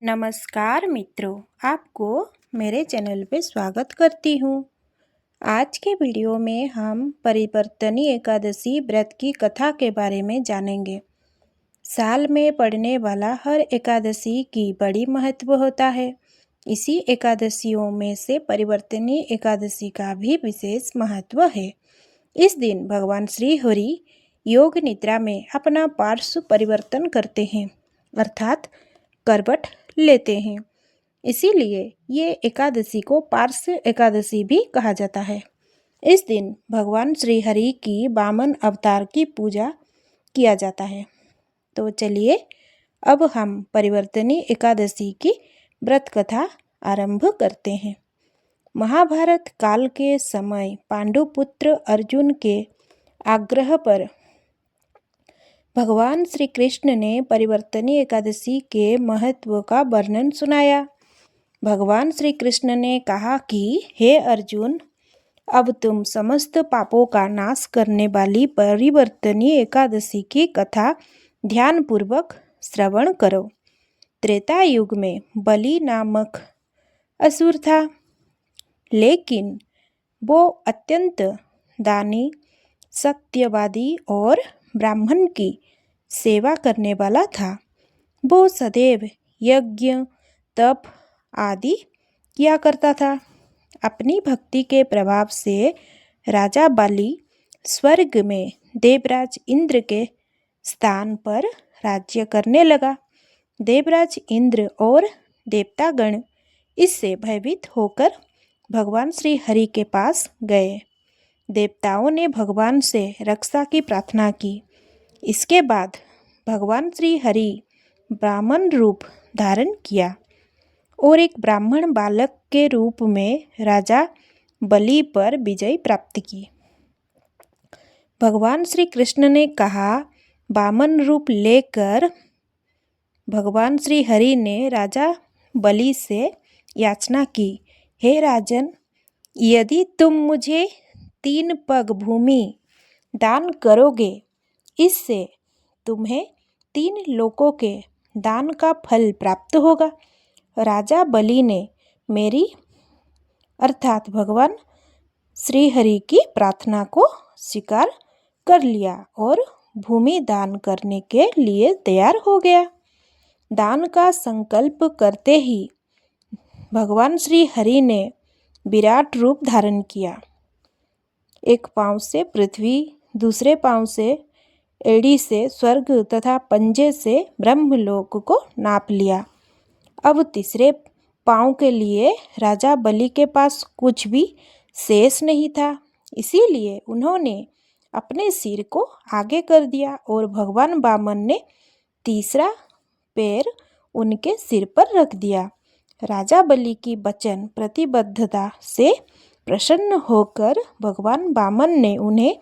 नमस्कार मित्रों, आपको मेरे चैनल पे स्वागत करती हूँ। आज के वीडियो में हम परिवर्तनी एकादशी व्रत की कथा के बारे में जानेंगे। साल में पड़ने वाला हर एकादशी की बड़ी महत्व होता है। इसी एकादशियों में से परिवर्तनी एकादशी का भी विशेष महत्व है। इस दिन भगवान श्री हरि योग निद्रा में अपना पार्श्व परिवर्तन करते हैं, अर्थात करवट लेते हैं। इसीलिए ये एकादशी को पार्श्व एकादशी भी कहा जाता है। इस दिन भगवान श्री हरि की वामन अवतार की पूजा किया जाता है। तो चलिए अब हम परिवर्तनी एकादशी की व्रत कथा आरंभ करते हैं। महाभारत काल के समय पांडुपुत्र अर्जुन के आग्रह पर भगवान श्री कृष्ण ने परिवर्तनी एकादशी के महत्व का वर्णन सुनाया। भगवान श्री कृष्ण ने कहा कि हे अर्जुन, अब तुम समस्त पापों का नाश करने वाली परिवर्तनी एकादशी की कथा ध्यानपूर्वक श्रवण करो। त्रेता युग में बलि नामक असुर था, लेकिन वो अत्यंत दानी, सत्यवादी और ब्राह्मण की सेवा करने वाला था। वो सदैव यज्ञ, तप आदि किया करता था। अपनी भक्ति के प्रभाव से राजा बलि स्वर्ग में देवराज इंद्र के स्थान पर राज्य करने लगा। देवराज इंद्र और देवतागण इससे भयभीत होकर भगवान श्री हरि के पास गए। देवताओं ने भगवान से रक्षा की प्रार्थना की। इसके बाद भगवान श्री हरि ब्राह्मण रूप धारण किया और एक ब्राह्मण बालक के रूप में राजा बलि पर विजय प्राप्त की। भगवान श्री कृष्ण ने कहा, वामन रूप लेकर भगवान श्री हरि ने राजा बलि से याचना की, हे राजन, यदि तुम मुझे 3 पग भूमि दान करोगे, इससे तुम्हें 3 लोकों के दान का फल प्राप्त होगा। राजा बलि ने मेरी अर्थात भगवान श्री हरि की प्रार्थना को स्वीकार कर लिया और भूमि दान करने के लिए तैयार हो गया। दान का संकल्प करते ही भगवान श्री हरि ने विराट रूप धारण किया। एक पांव से पृथ्वी, दूसरे पांव से एड़ी से स्वर्ग तथा पंजे से ब्रह्मलोक को नाप लिया। अब तीसरे पांव के लिए राजा बलि के पास कुछ भी शेष नहीं था। इसीलिए उन्होंने अपने सिर को आगे कर दिया और भगवान वामन ने तीसरा पैर उनके सिर पर रख दिया। राजा बलि की वचन प्रतिबद्धता से प्रसन्न होकर भगवान वामन ने उन्हें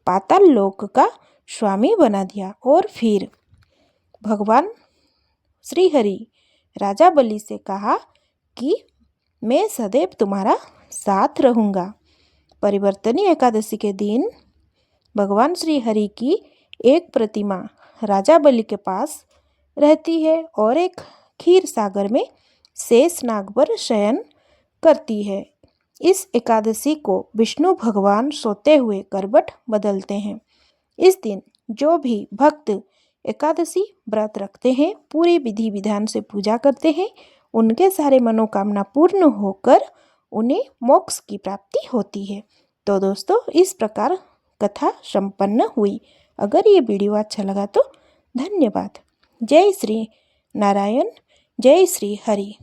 पाताल लोक का स्वामी बना दिया और फिर भगवान श्री हरि राजा बलि से कहा कि मैं सदैव तुम्हारा साथ रहूँगा। परिवर्तनी एकादशी के दिन भगवान श्री हरि की एक प्रतिमा राजा बलि के पास रहती है और एक क्षीर सागर में शेष नाग पर शयन करती है। इस एकादशी को विष्णु भगवान सोते हुए करवट बदलते हैं। इस दिन जो भी भक्त एकादशी व्रत रखते हैं, पूरी विधि विधान से पूजा करते हैं, उनके सारे मनोकामना पूर्ण होकर उन्हें मोक्ष की प्राप्ति होती है। तो दोस्तों, इस प्रकार कथा संपन्न हुई। अगर ये वीडियो अच्छा लगा तो धन्यवाद। जय श्री नारायण, जय श्री हरि।